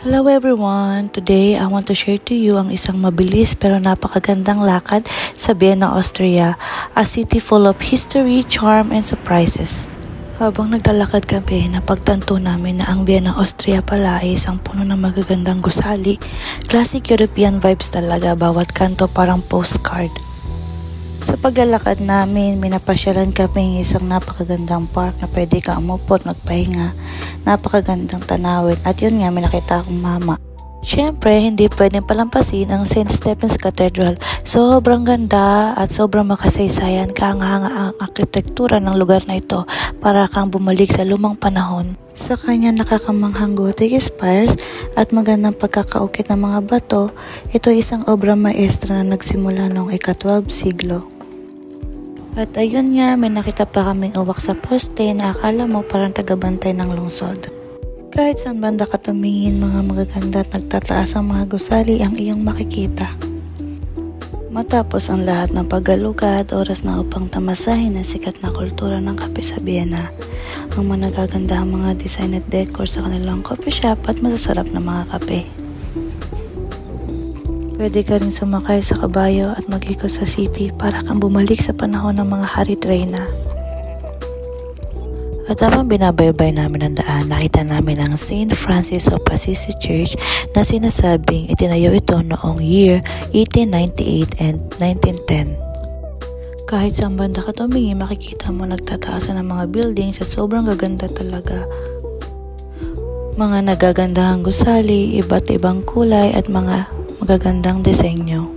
Hello everyone! Today, I want to share to you ang isang mabilis pero napakagandang lakad sa Vienna, Austria, a city full of history, charm, and surprises. Habang naglalakad kami, napagtanto namin na ang Vienna, Austria pala ay isang puno ng magagandang gusali. Classic European vibes talaga, bawat kanto parang postcard. Sa paglalakad namin, minapasyalan kami ng isang napakagandang park na pwede kang umupo at magpahinga. Napakagandang tanawin at yun nga, may nakita akong mama. Siyempre, hindi pwedeng palampasin ang St. Stephen's Cathedral. Sobrang ganda at sobrang makasaysayan, kahanga ang arkitektura ng lugar na ito para kang bumalik sa lumang panahon. Sa kanya nakakamanghang Gothic spires at magandang pagkakaukit ng mga bato, ito ay isang obra maestra na nagsimula noong ika-12 siglo. At ayun nga, may nakita pa kaming uwak sa poste na akala mo parang tagabantay ng lungsod. Kahit saan banda ka tumingin, mga magaganda at nagtataas ang mga gusali ang iyong makikita. Matapos ang lahat ng paggalugad, oras na upang tamasahin ang sikat na kultura ng kape sa Vienna. Ang mga nagagandahang mga design at decor sa kanilang coffee shop at masasarap na mga kape. Pwede ka rin sumakay sa kabayo at mag-ikot sa city para kang bumalik sa panahon ng mga Harit Reyna. At habang binabaybay namin ang daan, nakita namin ang St. Francis of Assisi Church na sinasabing itinayo ito noong year 1898 and 1910. Kahit saan banda ka tumingin, makikita mo nagtataasan ng mga buildings at sobrang gaganda talaga. Mga nagagandahang gusali, iba't ibang kulay at mga magagandang disenyo.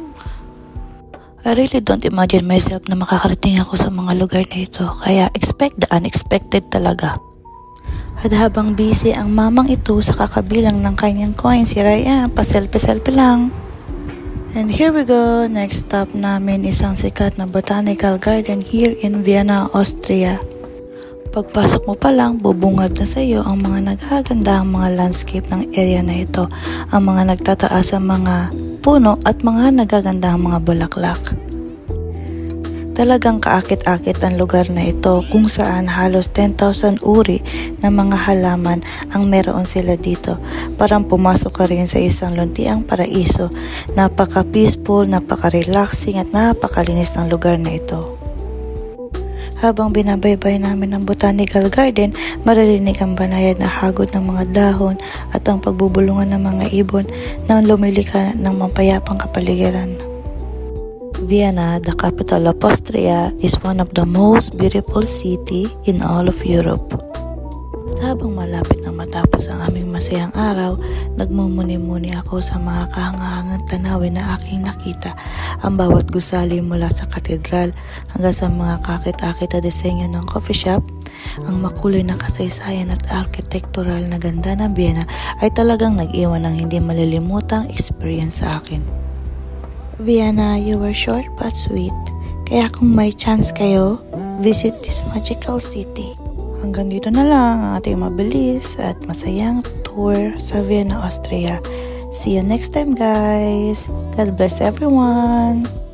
I really don't imagine myself na makakarating ako sa mga lugar na ito, kaya expect the unexpected talaga. At habang busy ang mamang ito sa kakabilang ng kanyang coins, si Ryan, pa-selfie-selfie lang. And here we go, next stop namin isang sikat na botanical garden here in Vienna, Austria. Pagpasok mo pa lang, bubungad na sa iyo ang mga nagagandahang mga landscape ng area na ito, ang mga nagtataas ang mga puno at mga nagagandahang mga bulaklak. Talagang kaakit-akit ang lugar na ito kung saan halos 10,000 uri ng mga halaman ang meron sila dito. Parang pumasok ka rin sa isang luntiang paraiso. Napaka-peaceful, napaka-relaxing at napakalinis ng lugar na ito. Habang binabaybay namin ang botanical garden, maririnig ang banayad na hagod ng mga dahon at ang pagbubulungan ng mga ibon na lumilika ng mapayapang kapaligiran. Vienna, the capital of Austria, is one of the most beautiful city in all of Europe. At habang malapit na matapos ang aming masayang araw, nagmumuni-muni ako sa mga kahangahangang tanawin na aking nakita. Ang bawat gusali mula sa katedral hanggang sa mga kakit-akit na disenyo ng coffee shop, ang makulay na kasaysayan at architectural na ganda ng Vienna ay talagang nag-iwan ng hindi malilimutang experience sa akin. Vienna, you were short but sweet. Kaya kung may chance kayo, visit this magical city. Hanggang dito na lang ang ating mabilis at masayang tour sa Vienna, Austria. See you next time, guys. God bless everyone.